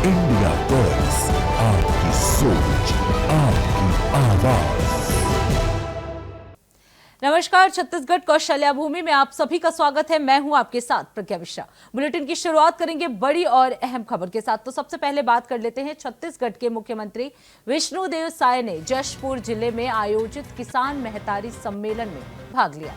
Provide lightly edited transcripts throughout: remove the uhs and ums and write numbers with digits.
India बस, आपकी सोच, आपकी आवाज। नमस्कार, छत्तीसगढ़ कौशल्या भूमि में आप सभी का स्वागत है। मैं हूं आपके साथ प्रज्ञा मिश्रा। बुलेटिन की शुरुआत करेंगे बड़ी और अहम खबर के साथ। तो सबसे पहले बात कर लेते हैं छत्तीसगढ़ के मुख्यमंत्री विष्णुदेव साय ने जशपुर जिले में आयोजित किसान महतारी सम्मेलन में भाग लिया।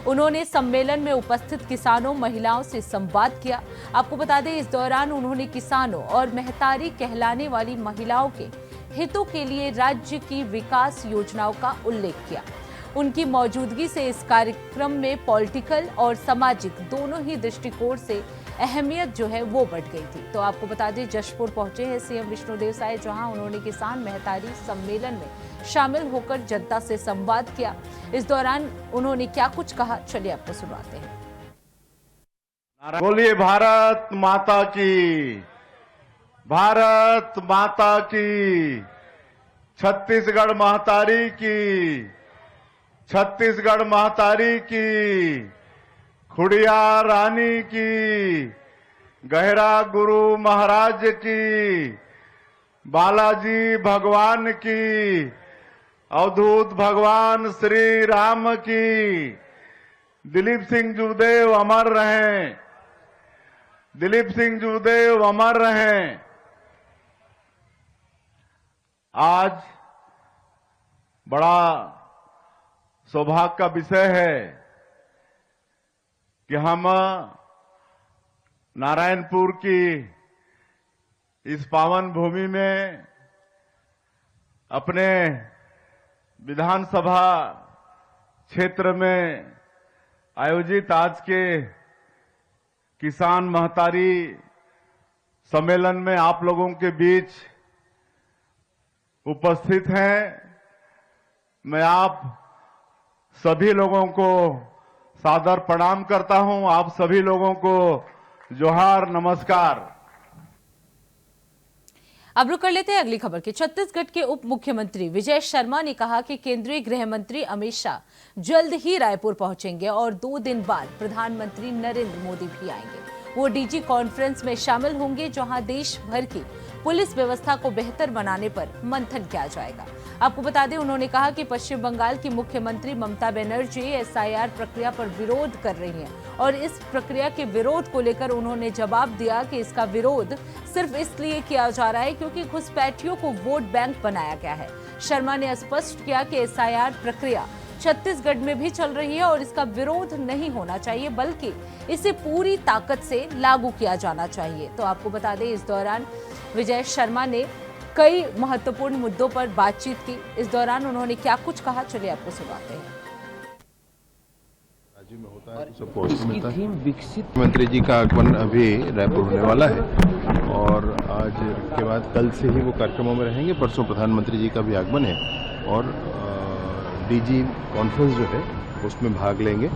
उन्होंने सम्मेलन में उपस्थित किसानों महिलाओं से संवाद किया। आपको बता दें, इस दौरान उन्होंने किसानों और महतारी कहलाने वाली महिलाओं के हितों के लिए राज्य की विकास योजनाओं का उल्लेख किया। उनकी मौजूदगी से इस कार्यक्रम में पॉलिटिकल और सामाजिक दोनों ही दृष्टिकोण से अहमियत जो है वो बढ़ गई थी। तो आपको बता दें, जशपुर पहुंचे हैं सीएम विष्णुदेव साय, जहां उन्होंने किसान महतारी सम्मेलन में शामिल होकर जनता से संवाद किया। इस दौरान उन्होंने क्या कुछ कहा, चलिए आपको सुनाते हैं। बोलिए भारत माता की, भारत माता की, छत्तीसगढ़ महतारी की, छत्तीसगढ़ महतारी की, खुड़िया रानी की, गहरा गुरु महाराज की, बालाजी भगवान की, अवधूत भगवान श्री राम की। दिलीप सिंह जुदेव अमर रहें, दिलीप सिंह जुदेव अमर रहें। आज बड़ा सौभाग्य का विषय है कि हम नारायणपुर की इस पावन भूमि में अपने विधानसभा क्षेत्र में आयोजित आज के किसान महतारी सम्मेलन में आप लोगों के बीच उपस्थित हैं। मैं आप सभी लोगों को सादर प्रणाम करता हूं। आप सभी लोगों को जोहार, नमस्कार। अब रुक कर लेते हैं अगली खबर की। छत्तीसगढ़ के उप मुख्यमंत्री विजय शर्मा ने कहा कि केंद्रीय गृह मंत्री अमित शाह जल्द ही रायपुर पहुंचेंगे और 2 दिन बाद प्रधानमंत्री नरेंद्र मोदी भी आएंगे। वो डीजी कॉन्फ्रेंस में शामिल होंगे, जहां देश भर की पुलिस व्यवस्था को बेहतर बनाने पर मंथन किया जाएगा। आपको बता दें, उन्होंने कहा कि पश्चिम बंगाल की मुख्यमंत्री ममता बनर्जी एसआईआर प्रक्रिया पर विरोध कर रही हैं और इस प्रक्रिया के विरोध को लेकर उन्होंने जवाब दिया कि इसका विरोध सिर्फ इसलिए किया जा रहा है क्योंकि घुसपैठियों को वोट बैंक बनाया गया है। शर्मा ने स्पष्ट किया कि एसआईआर प्रक्रिया छत्तीसगढ़ में भी चल रही है और इसका विरोध नहीं होना चाहिए, बल्कि इसे पूरी ताकत से लागू किया जाना चाहिए। तो आपको बता दें, इस दौरान विजय शर्मा ने कई महत्वपूर्ण मुद्दों पर बातचीत की। इस दौरान उन्होंने क्या कुछ कहा, चलिए आपको सुनाते हैं। राज्य में होता है सबको अवसर मिलता है। विकसित मंत्री जी का आगमन अभी रायपुर होने वाला है और आज के बाद कल से ही वो कार्यक्रमों में रहेंगे। परसों प्रधानमंत्री जी का भी आगमन है और डीजी कॉन्फ्रेंस जो है उसमें भाग लेंगे।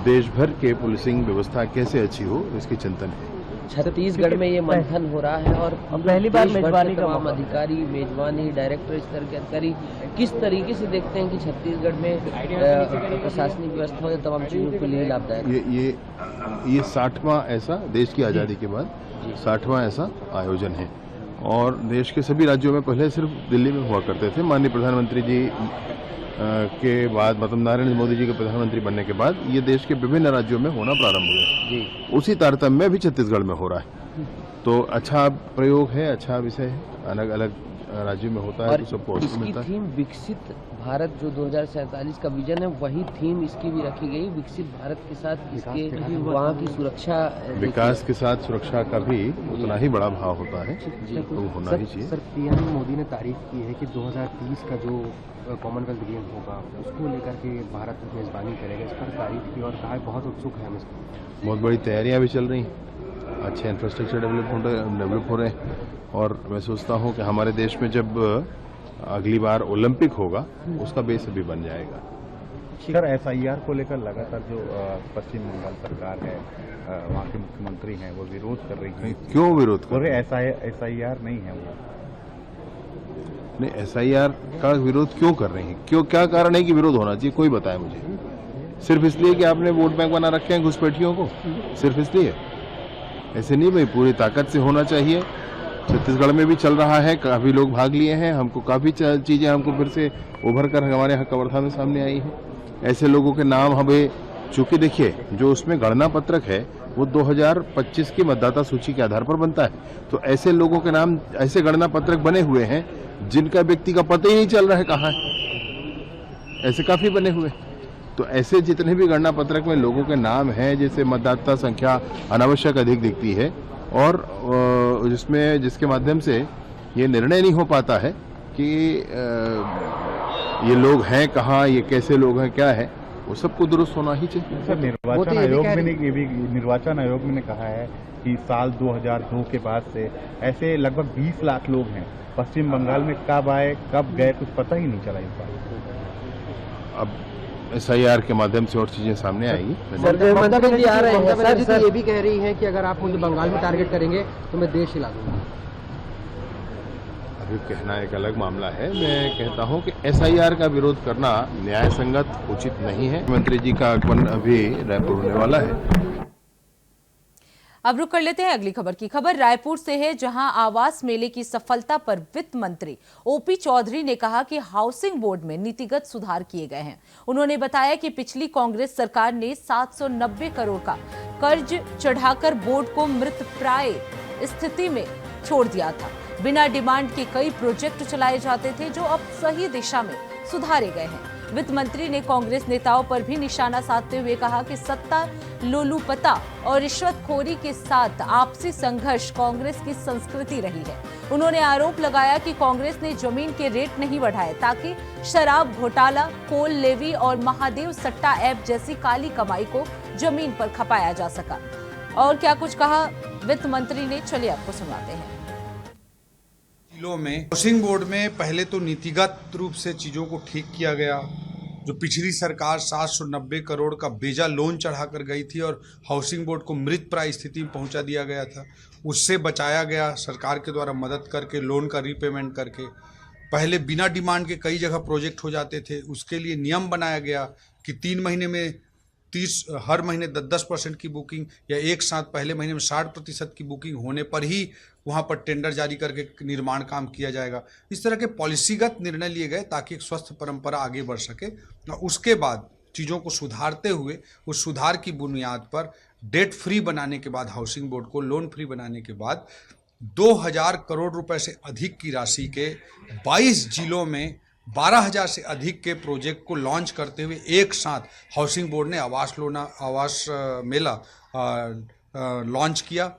देश भर के पुलिसिंग व्यवस्था कैसे अच्छी हो इसकी चिंतन है। छत्तीसगढ़ में ये मंथन हो रहा है और पहली बार मेजबानी का तमाम अधिकारी, मेजबानी, डायरेक्टर स्तर के अधिकारी किस तरीके से देखते हैं कि छत्तीसगढ़ में प्रशासनिक व्यवस्था और तमाम चीजों के लिए लाभदायक। ये 60वां ऐसा, देश की आज़ादी के बाद 60वां ऐसा आयोजन है और देश के सभी राज्यों में पहले सिर्फ दिल्ली में हुआ करते थे। माननीय प्रधानमंत्री जी के बाद, मतलब नरेंद्र मोदी जी के प्रधानमंत्री बनने के बाद ये देश के विभिन्न राज्यों में होना प्रारंभ हुआ। उसी तारतम्य में भी छत्तीसगढ़ में हो रहा है। तो अच्छा प्रयोग है, अच्छा विषय है, अलग अलग राज्यों में होता है तो सबको अवसर मिलता है। थीम विकसित भारत जो 2047 का विजन है, वही थीम इसकी भी रखी गई। विकसित भारत के साथ इसके वहाँ की सुरक्षा, विकास के साथ सुरक्षा का भी उतना ही बड़ा भाव होता है, तो होना ही चाहिए। सर, पीएम मोदी ने तारीफ की है कि 2030 का जो कॉमनवेल्थ गेम होगा उसको लेकर के भारत मेजबानी करेगा। इस पर तारीफ की और कहा बहुत उत्सुक है हम इसको। बहुत बड़ी तैयारियां भी चल रही हैं, अच्छे इंफ्रास्ट्रक्चर डेवलप हो रहे हैं और मैं सोचता हूं कि हमारे देश में जब अगली बार ओलंपिक होगा उसका बेस भी बन जाएगा। सर, एसआईआर को लेकर लगातार जो पश्चिम बंगाल सरकार है, वहाँ के मुख्यमंत्री हैं, वो विरोध कर रही है। क्यों विरोध कर रहे हैं? एसआईआर नहीं है वो। नहीं, एसआईआर का विरोध क्यों कर रहे हैं? क्यों, क्या कारण है कि विरोध होना चाहिए? कोई बताए मुझे। सिर्फ इसलिए कि आपने वोट बैंक बना रखे हैं घुसपैठियों को, सिर्फ इसलिए? ऐसे नहीं भाई, पूरी ताकत से होना चाहिए छत्तीसगढ़ में भी चल रहा है, काफ़ी लोग भाग लिए हैं, हमको काफ़ी चीज़ें हमको फिर से उभर कर हमारे यहाँ कवर्धा में सामने आई हैं। ऐसे लोगों के नाम हमें, चूँकि देखिए जो उसमें गणना पत्रक है वो 2025 की मतदाता सूची के आधार पर बनता है, तो ऐसे लोगों के नाम, ऐसे गणना पत्रक बने हुए हैं जिनका व्यक्ति का पता ही नहीं चल रहा है कहाँ है, ऐसे काफ़ी बने हुए। तो ऐसे जितने भी गणना पत्रक में लोगों के नाम हैं, जैसे मतदाता संख्या अनावश्यक अधिक दिखती है और जिसके माध्यम से ये निर्णय नहीं हो पाता है कि ये लोग हैं कहाँ, ये कैसे लोग हैं, क्या है, वो सबको दुरुस्त होना ही चाहिए। सर, निर्वाचन आयोग ने कहा है कि साल 2002 के बाद से ऐसे लगभग 20 लाख लोग हैं पश्चिम बंगाल में, कब आए कब गए कुछ पता ही नहीं चला इस बार। अब SIR के माध्यम से और चीजें सामने आएगी। ममता बनर्जी आ रहे हैं, ममता जी ये भी कह रही हैं कि अगर आप मुझे बंगाल में टारगेट करेंगे तो मैं देश हिला दूंगा। अभी कहना एक अलग मामला है। मैं कहता हूं कि SIR का विरोध करना न्याय संगत उचित नहीं है। मंत्री जी का आगमन अभी रायपुर होने वाला है। अब रुक कर लेते हैं अगली खबर की। खबर रायपुर से है, जहां आवास मेले की सफलता पर वित्त मंत्री OP चौधरी ने कहा कि हाउसिंग बोर्ड में नीतिगत सुधार किए गए हैं। उन्होंने बताया कि पिछली कांग्रेस सरकार ने 790 करोड़ का कर्ज चढ़ाकर बोर्ड को मृतप्राय स्थिति में छोड़ दिया था। बिना डिमांड के कई प्रोजेक्ट चलाए जाते थे जो अब सही दिशा में सुधारे गए हैं। वित्त मंत्री ने कांग्रेस नेताओं पर भी निशाना साधते हुए कहा कि सत्ता लोलुपता और रिश्वतखोरी के साथ आपसी संघर्ष कांग्रेस की संस्कृति रही है। उन्होंने आरोप लगाया कि कांग्रेस ने जमीन के रेट नहीं बढ़ाए ताकि शराब घोटाला, कोल लेवी और महादेव सट्टा ऐप जैसी काली कमाई को जमीन पर खपाया जा सका। और क्या कुछ कहा वित्त मंत्री ने, चलिए आपको सुनाते हैं। जिलों में हाउसिंग बोर्ड में पहले तो नीतिगत रूप से चीज़ों को ठीक किया गया। जो पिछली सरकार 790 करोड़ का बेजा लोन चढ़ाकर गई थी और हाउसिंग बोर्ड को मृतप्राय स्थिति में पहुंचा दिया गया था, उससे बचाया गया सरकार के द्वारा मदद करके, लोन का रीपेमेंट करके। पहले बिना डिमांड के कई जगह प्रोजेक्ट हो जाते थे, उसके लिए नियम बनाया गया कि 3 महीने में हर महीने 10% की बुकिंग या एक साथ पहले महीने में 60% की बुकिंग होने पर ही वहाँ पर टेंडर जारी करके निर्माण काम किया जाएगा। इस तरह के पॉलिसीगत निर्णय लिए गए ताकि एक स्वस्थ परंपरा आगे बढ़ सके। उसके बाद चीज़ों को सुधारते हुए उस सुधार की बुनियाद पर डेट फ्री बनाने के बाद, हाउसिंग बोर्ड को लोन फ्री बनाने के बाद 2000 करोड़ रुपए से अधिक की राशि के 22 जिलों में 12,000 से अधिक के प्रोजेक्ट को लॉन्च करते हुए एक साथ हाउसिंग बोर्ड ने आवास मेला लॉन्च किया।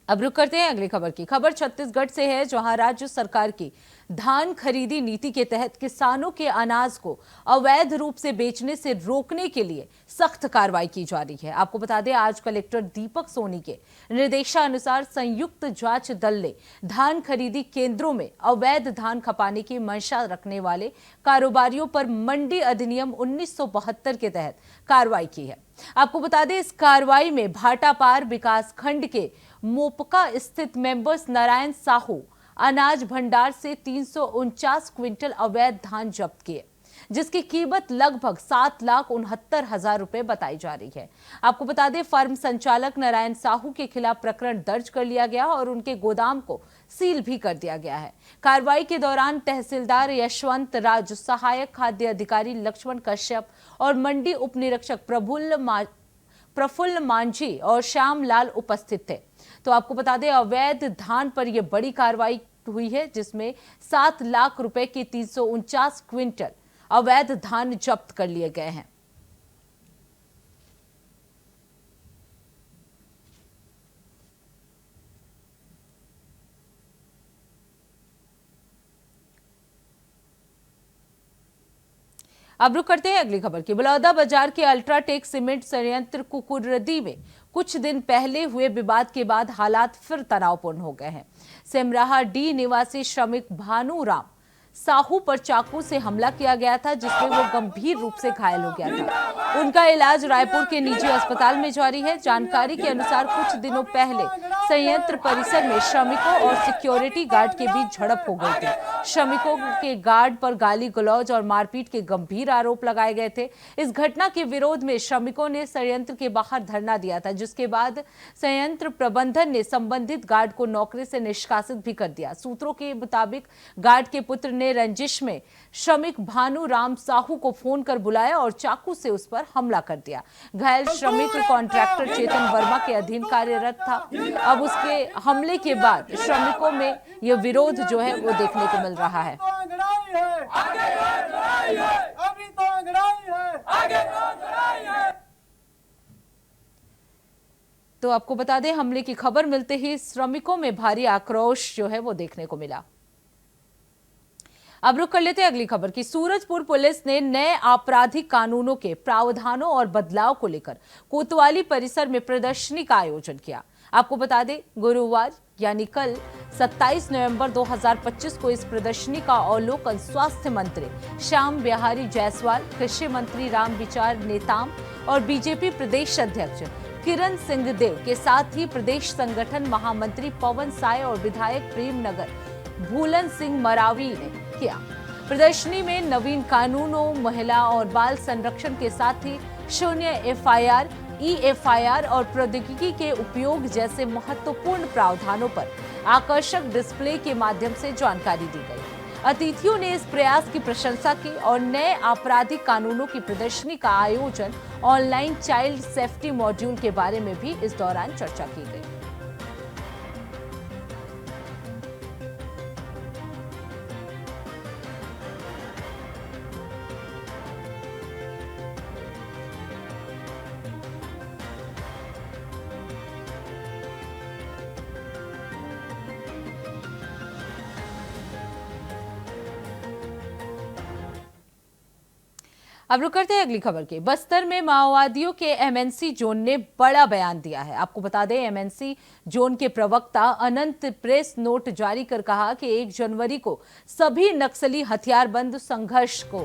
अब रुक करते हैं अगली खबर की। खबर छत्तीसगढ़ से है, जहां राज्य सरकार की धान खरीदी नीति के तहत किसानों के अनाज को अवैध रूप से बेचने से रोकने के लिए सख्त कार्रवाई की जा रही है। आपको बता दें, आज कलेक्टर दीपक सोनी के निर्देशानुसार संयुक्त जांच दल ने धान खरीदी केंद्रों में अवैध धान खपाने की मंशा रखने वाले कारोबारियों पर मंडी अधिनियम 1972 के तहत कार्रवाई की है। आपको बता दें, इस कार्रवाई में भाटापार विकास खंड के मोपका स्थित मेंबर्स नारायण साहू अनाज भंडार से 349 क्विंटल अवैध धान जब्त किए, जिसकी कीमत लगभग 7,69,000 रुपए बताई जा रही है। आपको बता दें, फर्म संचालक नारायण साहू के खिलाफ प्रकरण दर्ज कर लिया गया और उनके गोदाम को सील भी कर दिया गया है। कार्रवाई के दौरान तहसीलदार यशवंत राज, सहायक खाद्य अधिकारी लक्ष्मण कश्यप और मंडी उप निरीक्षक प्रफुल्ल मांझी और श्याम लाल उपस्थित थे। तो आपको बता दें, अवैध धान पर यह बड़ी कार्रवाई हुई है, जिसमें 7 लाख रुपए की 349 क्विंटल अवैध धान जब्त कर लिए गए हैं। अब रुक करते हैं अगली खबर की। बलौदा बाजार के अल्ट्राटेक सीमेंट संयंत्र कुकुरदी में कुछ दिन पहले हुए विवाद के बाद हालात फिर तनावपूर्ण हो गए हैं। सेमराहा डी निवासी श्रमिक भानुराम साहू पर चाकू से हमला किया गया था, जिसमें वो गंभीर रूप से घायल हो गया था। उनका इलाज रायपुर के निजी अस्पताल में जारी है। जानकारी के अनुसार कुछ दिनों पहले संयंत्र परिसर में श्रमिकों और सिक्योरिटी गार्ड के बीच झड़प हो गई थी। श्रमिकों के गार्ड पर गाली गलौज और मारपीट के गंभीर आरोप लगाए गए थे। इस घटना के विरोध में श्रमिकों ने संयंत्र के बाहर धरना दिया था, जिसके बाद संयंत्र प्रबंधन ने संबंधित गार्ड को नौकरी से निष्कासित भी कर दिया। सूत्रों के मुताबिक गार्ड के पुत्र ने रंजिश में श्रमिक भानु राम साहू को फोन कर बुलाया और चाकू से उस पर हमला कर दिया। घायल श्रमिक कॉन्ट्रैक्टर चेतन वर्मा के अधीन कार्यरत था। अब उसके हमले के बाद श्रमिकों में यह विरोध जो है वो देखने को मिल रहा है। तो आपको बता दें, हमले की खबर मिलते ही श्रमिकों में भारी आक्रोश जो है वो देखने को मिला। अब रुक कर लेते हैं अगली खबर की। सूरजपुर पुलिस ने नए आपराधिक कानूनों के प्रावधानों और बदलाव को लेकर कोतवाली परिसर में प्रदर्शनी का आयोजन किया। आपको बता दें, गुरुवार यानी कल 27 नवंबर 2025 को इस प्रदर्शनी का अवलोकन स्वास्थ्य मंत्री श्याम बिहारी जायसवाल, कृषि मंत्री रामविचार नेताम और बीजेपी प्रदेश अध्यक्ष किरण सिंहदेव के साथ ही प्रदेश संगठन महामंत्री पवन साय और विधायक प्रेमनगर भूलन सिंह मरावी ने किया। प्रदर्शनी में नवीन कानूनों, महिला और बाल संरक्षण के साथ ही शून्य एफआईआर, ईएफआईआर और प्रौद्योगिकी के उपयोग जैसे महत्वपूर्ण प्रावधानों पर आकर्षक डिस्प्ले के माध्यम से जानकारी दी गई। अतिथियों ने इस प्रयास की प्रशंसा की और नए आपराधिक कानूनों की प्रदर्शनी का आयोजन ऑनलाइन चाइल्ड सेफ्टी मॉड्यूल के बारे में भी इस दौरान चर्चा की गई। अब रुक करते हैं अगली खबर के। बस्तर में माओवादियों के एमएनसी जोन ने बड़ा बयान दिया है। आपको बता दें, एमएनसी जोन के प्रवक्ता अनंत प्रेस नोट जारी कर कहा कि 1 जनवरी को सभी नक्सली हथियारबंद संघर्ष को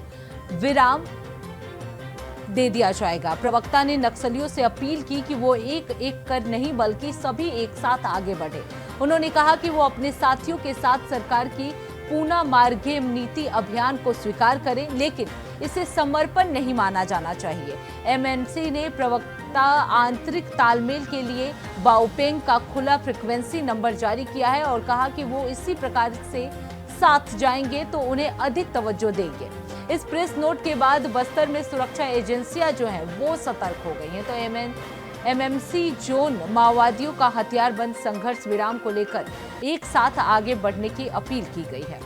विराम दे दिया जाएगा। प्रवक्ता ने नक्सलियों से अपील की कि वो एक एक कर नहीं बल्कि सभी एक साथ आगे बढ़े। उन्होंने कहा कि वो अपने साथियों के साथ सरकार की पूना मार्गे नीति अभियान को स्वीकार करें, लेकिन इसे समर्पण नहीं माना जाना चाहिए। एमएनसी ने प्रवक्ता आंतरिक तालमेल के लिए बाओपेंग का खुला फ्रीक्वेंसी नंबर जारी किया है और कहा कि वो इसी प्रकार से साथ जाएंगे तो उन्हें अधिक तवज्जो देंगे। इस प्रेस नोट के बाद बस्तर में सुरक्षा एजेंसियां जो हैं वो सतर्क हो गई हैं। तो एमएमसी जोन माओवादियों का हथियारबंद संघर्ष विराम को लेकर एक साथ आगे बढ़ने की अपील की गई है।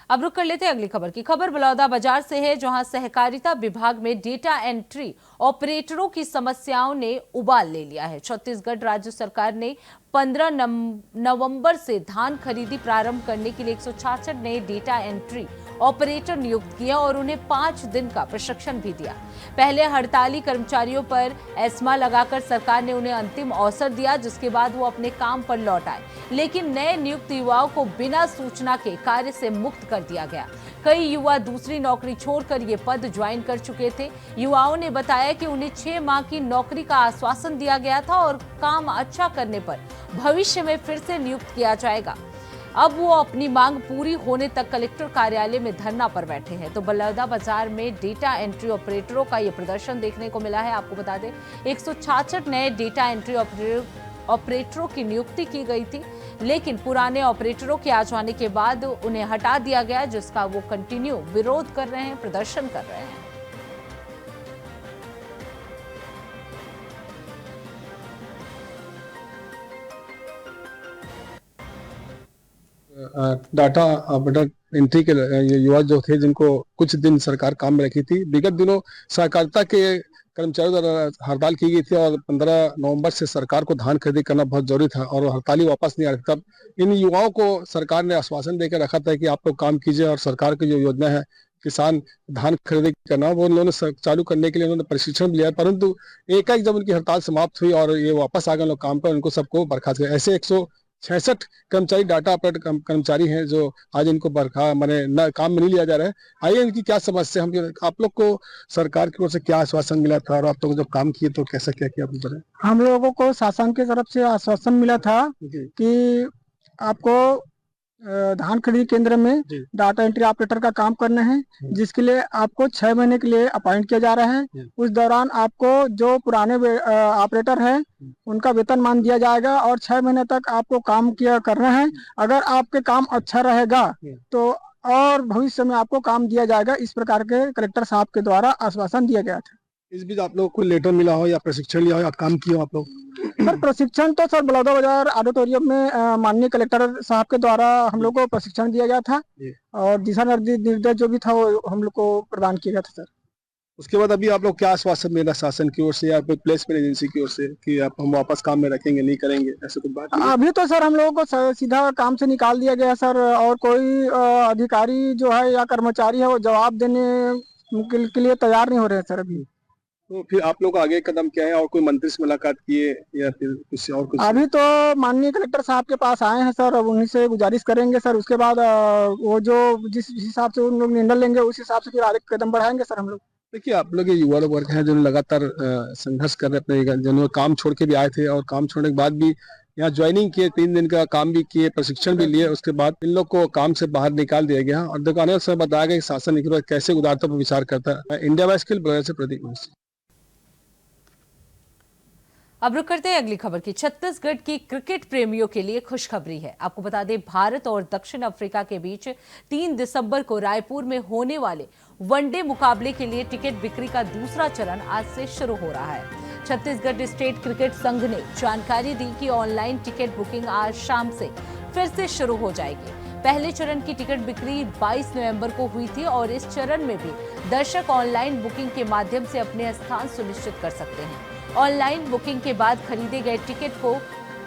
अब रुक कर लेते हैं अगली खबर की। खबर बलौदाबाजार से है, जहां सहकारिता विभाग में डेटा एंट्री ऑपरेटरों की समस्याओं ने उबाल ले लिया है। छत्तीसगढ़ राज्य सरकार ने 15 नवंबर से धान खरीदी प्रारंभ करने के लिए 166 नए डेटा एंट्री ऑपरेटर नियुक्त किए और उन्हें 5 दिन का प्रशिक्षण भी दिया। पहले हड़ताली कर्मचारियों पर एस्मा लगाकर सरकार ने उन्हें अंतिम अवसर दिया, जिसके बाद वो अपने काम पर लौट आए, लेकिन नए नियुक्त युवाओं को बिना सूचना के कार्य से मुक्त कर दिया गया। कई युवा दूसरी नौकरी छोड़कर ये पद ज्वाइन कर चुके थे। युवाओं ने बताया कि उन्हें 6 माह की नौकरी का आश्वासन दिया गया था और काम अच्छा करने पर भविष्य में फिर से नियुक्त किया जाएगा। अब वो अपनी मांग पूरी होने तक कलेक्टर कार्यालय में धरना पर बैठे हैं। तो बलौदाबाजार में डेटा एंट्री ऑपरेटरों का ये प्रदर्शन देखने को मिला है। आपको बता दें, 166 नए डेटा एंट्री ऑपरेटरों की नियुक्ति की गई थी, लेकिन पुराने ऑपरेटरों के आ जाने के बाद उन्हें हटा दिया गया, जिसका वो कंटिन्यू विरोध कर रहे हैं, प्रदर्शन कर रहे हैं। डाटा एंट्री के युवा जो थे, जिनको कुछ दिन सरकार काम में रखी थी, विगत दिनों सहकारिता के कर्मचारियों द्वारा हड़ताल की गई थी और 15 नवंबर से सरकार को धान खरीदी करना बहुत जरूरी था और हड़ताली वापस नहीं आ रही। तब इन युवाओं को सरकार ने आश्वासन देकर रखा था कि आप लोग काम कीजिए और सरकार की जो योजना है किसान धान खरीदी करना, वो उन्होंने चालू करने के लिए उन्होंने प्रशिक्षण भी लिया, परंतु एकाएक जब उनकी हड़ताल समाप्त हुई और ये वापस आ गए लोग काम पर, उनको सबको बर्खास्त किया। ऐसे 166 कर्मचारी डाटा ऑपरेटर कर्मचारी हैं जो आज इनको माने काम में नहीं लिया जा रहा है। आइए इनकी क्या समस्या, हम आप लोग को सरकार की ओर से क्या आश्वासन मिला था और आप लोग जब काम किए तो कैसा क्या किया, आप बताएं। हम लोगों को शासन की तरफ से आश्वासन मिला था कि आपको धान खरीदी केंद्र में डाटा एंट्री ऑपरेटर का काम करना है, जिसके लिए आपको 6 महीने के लिए अपॉइंट किया जा रहा है। उस दौरान आपको जो पुराने ऑपरेटर हैं उनका वेतनमान दिया जाएगा और 6 महीने तक आपको काम किया करना है। अगर आपके काम अच्छा रहेगा तो और भविष्य में आपको काम दिया जाएगा। इस प्रकार के कलेक्टर साहब के द्वारा आश्वासन दिया गया था। इस बीच आप लोग को लेटर मिला हो या प्रशिक्षण लिया हो या काम किया हो आप लोग? सर प्रशिक्षण तो सर बलौदा बाजार ऑडिटोरियम में माननीय कलेक्टर साहब के द्वारा हम लोग को प्रशिक्षण दिया गया था और दिशा निर्देश जो भी था वो हम लोग को प्रदान किया गया था सर। उसके बाद अभी आप लोग क्या आश्वासन मिला शासन की ओर से या कोई प्लेसमेंट एजेंसी की ओर से कि आप हम वापस काम में रखेंगे, नहीं करेंगे, ऐसा कुछ बात? अभी तो सर हम लोगों को सीधा काम से निकाल दिया गया सर, और कोई अधिकारी जो है या कर्मचारी है वो जवाब देने के लिए तैयार नहीं हो रहे हैं सर अभी। तो फिर आप लोग आगे कदम क्या है, और कोई मंत्री से मुलाकात किए या फिर कुछ और कुछ? अभी तो माननीय कलेक्टर साहब के पास आए हैं सर, अब उन्हीं से गुजारिश करेंगे सर। उसके बाद वो जो जिस हिसाब से उन लोग निर्णय लेंगे उस हिसाब से फिर आगे कदम बढ़ाएंगे सर हम लोग। देखिए आप लोग ये युवा लोग वर्ग हैं जो लगातार संघर्ष कर रहे अपने, जिन्होंने काम छोड़ के भी आए थे और काम छोड़ने के बाद भी यहाँ ज्वाइनिंग किए, 3 दिन का काम भी किए, प्रशिक्षण भी लिए, उसके बाद इन लोग को काम से बाहर निकाल दिया गया। और दुकानों से बताया गया कि शासन इस कैसे उदारता पर विचार करता है। इंडिया वाइज के लिए से प्रदीप। अब रुक करते हैं अगली खबर की। छत्तीसगढ़ की क्रिकेट प्रेमियों के लिए खुशखबरी है। आपको बता दें, भारत और दक्षिण अफ्रीका के बीच 3 दिसंबर को रायपुर में होने वाले वनडे मुकाबले के लिए टिकट बिक्री का दूसरा चरण आज से शुरू हो रहा है। छत्तीसगढ़ स्टेट क्रिकेट संघ ने जानकारी दी कि ऑनलाइन टिकट बुकिंग आज शाम से फिर से शुरू हो जाएगी। पहले चरण की टिकट बिक्री 22 नवंबर को हुई थी और इस चरण में भी दर्शक ऑनलाइन बुकिंग के माध्यम से अपने स्थान सुनिश्चित कर सकते हैं। ऑनलाइन बुकिंग के बाद खरीदे गए टिकट को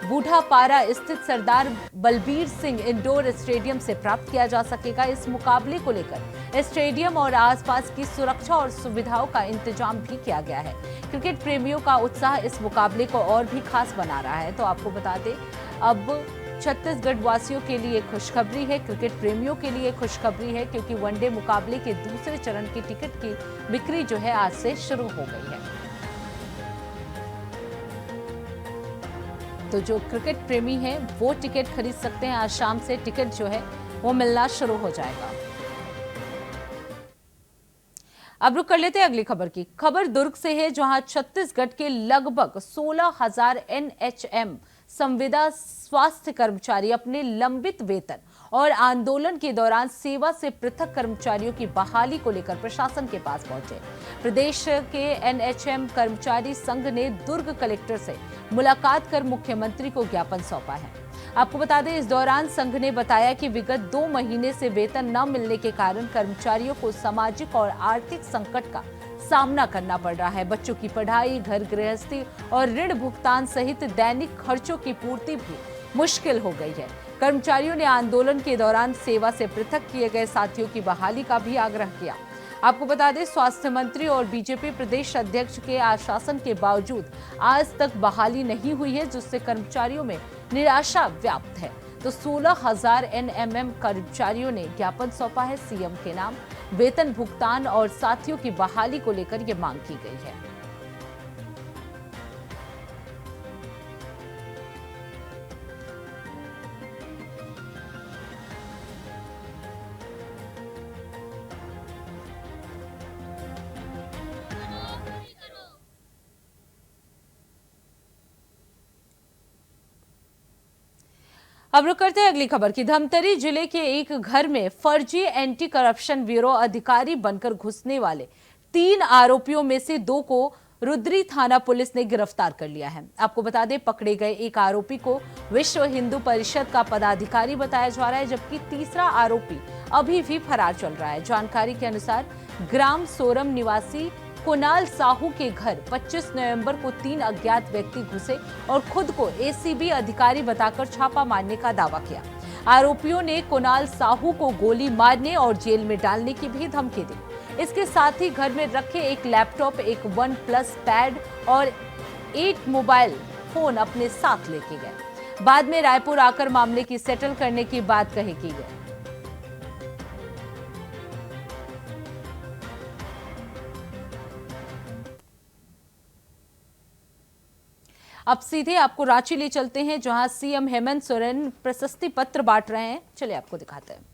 बूढ़ापारा स्थित सरदार बलबीर सिंह इंडोर स्टेडियम से प्राप्त किया जा सकेगा। इस मुकाबले को लेकर स्टेडियम और आसपास की सुरक्षा और सुविधाओं का इंतजाम भी किया गया है। क्रिकेट प्रेमियों का उत्साह इस मुकाबले को और भी खास बना रहा है। तो आपको बता दें, अब छत्तीसगढ़ वासियों के लिए खुशखबरी है, क्रिकेट प्रेमियों के लिए खुशखबरी है, क्योंकि वनडे मुकाबले के दूसरे चरण की टिकट की बिक्री जो है आज से शुरू हो गई है। तो जो क्रिकेट प्रेमी हैं वो टिकट खरीद सकते हैं। आज शाम से टिकट जो है वो मिलना शुरू हो जाएगा। अब रुक कर लेते हैं अगली खबर की। खबर दुर्ग से है, जहां छत्तीसगढ़ के लगभग 16,000 NHM संविदा स्वास्थ्य कर्मचारी अपने लंबित वेतन और आंदोलन के दौरान सेवा से पृथक कर्मचारियों की बहाली को लेकर प्रशासन के पास पहुंचे। प्रदेश के NHM कर्मचारी संघ ने दुर्ग कलेक्टर से मुलाकात कर मुख्यमंत्री को ज्ञापन सौंपा है। आपको बता दें, इस दौरान संघ ने बताया कि विगत 2 महीने से वेतन न मिलने के कारण कर्मचारियों को सामाजिक और आर्थिक संकट का सामना करना पड़ रहा है। बच्चों की पढ़ाई, घर गृहस्थी और ऋण भुगतान सहित दैनिक खर्चों की पूर्ति भी मुश्किल हो गई है। कर्मचारियों ने आंदोलन के दौरान सेवा से पृथक किए गए साथियों की बहाली का भी आग्रह किया। आपको बता दें, स्वास्थ्य मंत्री और बीजेपी प्रदेश अध्यक्ष के आश्वासन के बावजूद आज तक बहाली नहीं हुई है, जिससे कर्मचारियों में निराशा व्याप्त है। तो 16,000 NMM कर्मचारियों ने ज्ञापन सौंपा है सीएम के नाम। वेतन भुगतान और साथियों की बहाली को लेकर यह मांग की गई है। अब रुक करते हैं अगली खबर की। धमतरी जिले के एक घर में फर्जी एंटी करप्शन ब्यूरो अधिकारी बनकर घुसने वाले 3 आरोपियों में से 2 को रुद्री थाना पुलिस ने गिरफ्तार कर लिया है। आपको बता दें, पकड़े गए एक आरोपी को विश्व हिंदू परिषद का पदाधिकारी बताया जा रहा है, जबकि तीसरा आरोपी अभी भी फरार चल रहा है। जानकारी के अनुसार ग्राम सोरम निवासी कुणाल साहू के घर 25 नवंबर को 3 अज्ञात व्यक्ति घुसे और खुद को ACB अधिकारी बताकर छापा मारने का दावा किया। आरोपियों ने कुणाल साहू को गोली मारने और जेल में डालने की भी धमकी दी। इसके साथ ही घर में रखे एक लैपटॉप, एक OnePlus पैड और 8 मोबाइल फोन अपने साथ लेके गए। बाद में रायपुर आकर मामले की सेटल करने की बात कही की गई। अब सीधे आपको रांची ले चलते हैं, जहां सीएम हेमंत सोरेन प्रशस्ति पत्र बांट रहे हैं। चलिए आपको दिखाते हैं।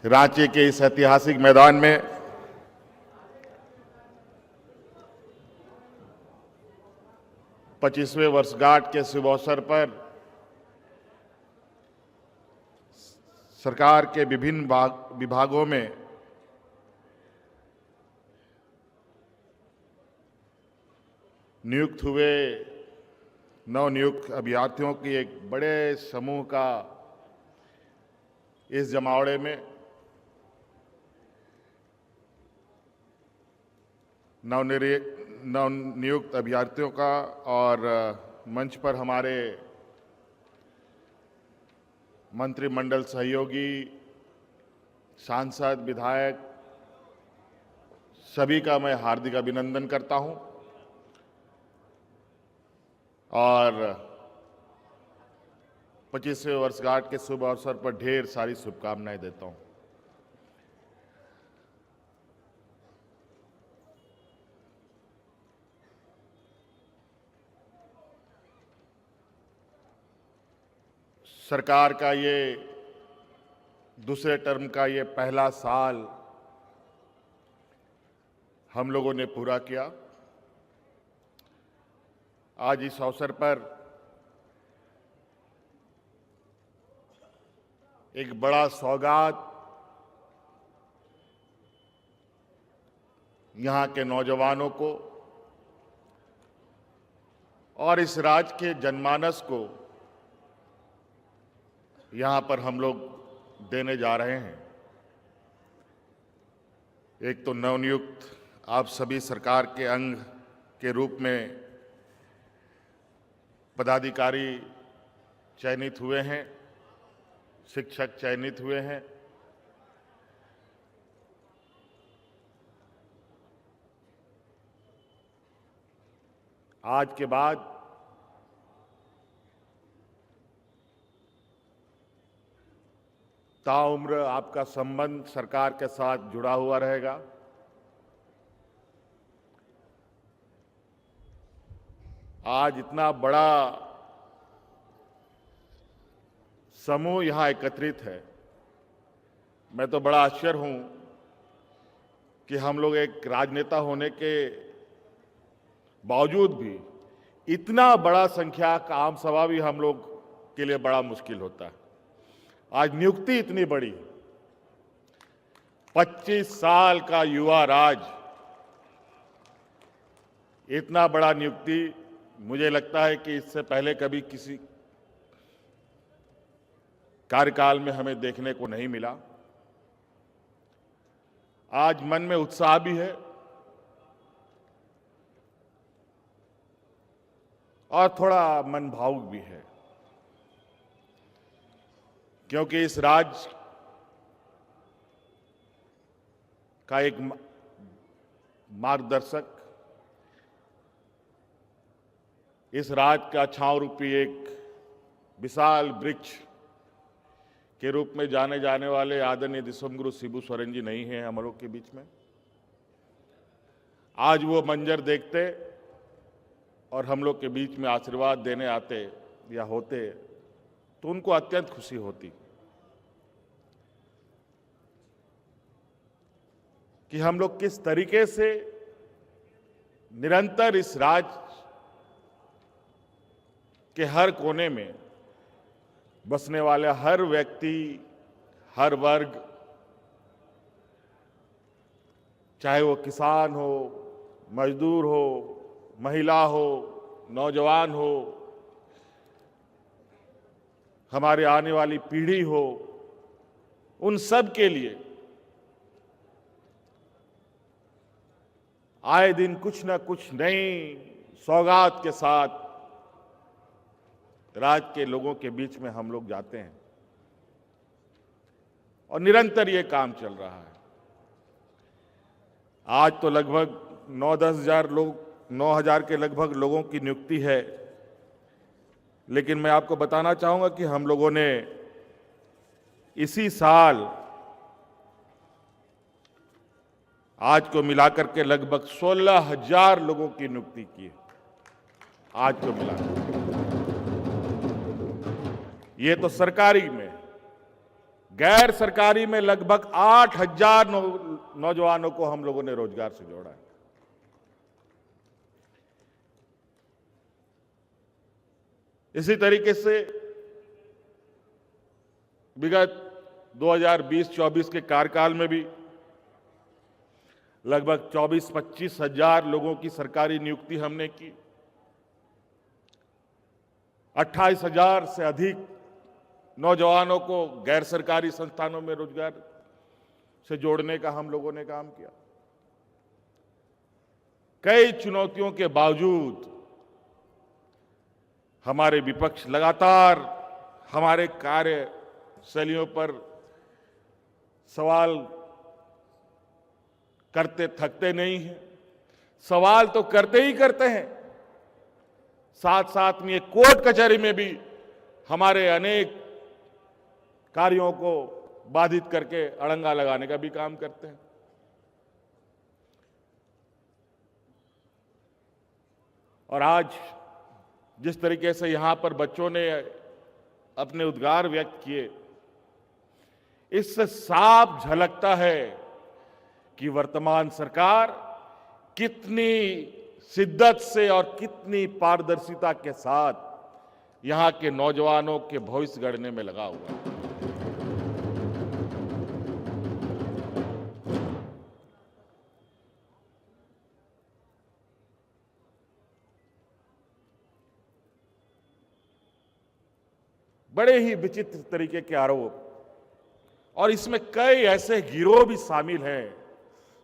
रांची के इस ऐतिहासिक मैदान में पच्चीसवें वर्षगांठ के शुभ अवसर पर सरकार के विभिन्न विभागों में नियुक्त हुए नवनियुक्त अभ्यर्थियों की एक बड़े समूह का इस जमावड़े में नवनियुक्त अभ्यर्थियों का और मंच पर हमारे मंत्रिमंडल सहयोगी, सांसद, विधायक सभी का मैं हार्दिक अभिनंदन करता हूं और 25वें वर्षगांठ के शुभ अवसर पर ढेर सारी शुभकामनाएं देता हूं। सरकार का ये दूसरे टर्म का ये पहला साल हम लोगों ने पूरा किया। आज इस अवसर पर एक बड़ा सौगात यहां के नौजवानों को और इस राज्य के जनमानस को यहां पर हम लोग देने जा रहे हैं। एक तो नवनियुक्त आप सभी सरकार के अंग के रूप में पदाधिकारी चयनित हुए हैं, शिक्षक चयनित हुए हैं। आज के बाद ताउम्र आपका संबंध सरकार के साथ जुड़ा हुआ रहेगा। आज इतना बड़ा समूह यहां एकत्रित है। मैं तो बड़ा आश्चर्य हूं कि हम लोग एक राजनेता होने के बावजूद भी इतना बड़ा संख्या का आम सभा भी हम लोग के लिए बड़ा मुश्किल होता है। आज नियुक्ति इतनी बड़ी, 25 साल का युवा राज, इतना बड़ा नियुक्ति मुझे लगता है कि इससे पहले कभी किसी कार्यकाल में हमें देखने को नहीं मिला। आज मन में उत्साह भी है और थोड़ा मन भावुक भी है, क्योंकि इस राज्य का एक मार्गदर्शक, इस राज्य का छांव रूपी एक विशाल वृक्ष के रूप में जाने जाने वाले आदरणीय दिसंगुरु शिबू सोरेन जी नहीं हैं हम लोग के बीच में। आज वो मंजर देखते और हम लोग के बीच में आशीर्वाद देने आते या होते तो उनको अत्यंत खुशी होती कि हम लोग किस तरीके से निरंतर इस राज्य के हर कोने में बसने वाले हर व्यक्ति, हर वर्ग, चाहे वो किसान हो, मजदूर हो, महिला हो, नौजवान हो, हमारे आने वाली पीढ़ी हो, उन सब के लिए आए दिन कुछ न कुछ नई सौगात के साथ राज्य के लोगों के बीच में हम लोग जाते हैं और निरंतर ये काम चल रहा है। आज तो लगभग 9-10 हजार लोग, 9,000 के लगभग लोगों की नियुक्ति है, लेकिन मैं आपको बताना चाहूंगा कि हम लोगों ने इसी साल आज को मिलाकर के लगभग 16,000 लोगों की नियुक्ति की है। आज को मिलाकर ये तो सरकारी में, गैर सरकारी में लगभग 8,000 नौजवानों को हम लोगों ने रोजगार से जोड़ा है। इसी तरीके से विगत 2020-24 के कार्यकाल में भी लगभग 24-25 हजार लोगों की सरकारी नियुक्ति हमने की। 28,000 से अधिक नौजवानों को गैर सरकारी संस्थानों में रोजगार से जोड़ने का हम लोगों ने काम किया। कई चुनौतियों के बावजूद हमारे विपक्ष लगातार हमारे कार्यशैलियों पर सवाल करते थकते नहीं हैं। सवाल तो करते ही करते हैं, साथ साथ में कोर्ट कचहरी में भी हमारे अनेक कार्यों को बाधित करके अड़ंगा लगाने का भी काम करते हैं। और आज जिस तरीके से यहां पर बच्चों ने अपने उद्गार व्यक्त किए, इससे साफ झलकता है कि वर्तमान सरकार कितनी शिद्दत से और कितनी पारदर्शिता के साथ यहां के नौजवानों के भविष्य गढ़ने में लगा हुआ है। बड़े ही विचित्र तरीके के आरोप, और इसमें कई ऐसे गिरोह भी शामिल हैं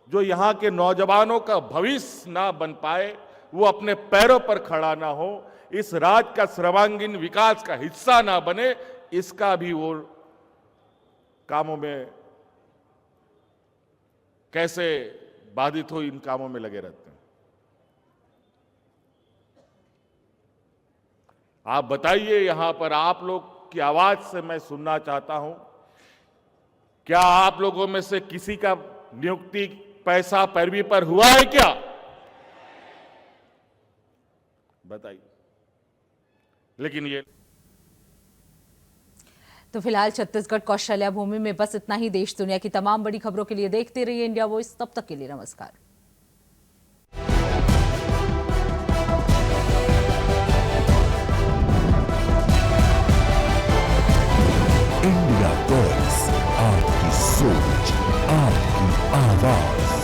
जो यहां के नौजवानों का भविष्य ना बन पाए, वो अपने पैरों पर खड़ा ना हो, इस राज्य का सर्वांगीण विकास का हिस्सा ना बने, इसका भी वो कामों में कैसे बाधित हो, इन कामों में लगे रहते हैं। आप बताइए, यहां पर आप लोग की आवाज से मैं सुनना चाहता हूं, क्या आप लोगों में से किसी का नियुक्ति पैसा पैरवी पर हुआ है क्या? बताइए। लेकिन ये तो फिलहाल छत्तीसगढ़ कौशल्या भूमि में बस इतना ही। देश दुनिया की तमाम बड़ी खबरों के लिए देखते रहिए इंडिया वॉइस। तब तक के लिए नमस्कार। इंडिया वॉइस, आपकी सोच, आपकी आवाज।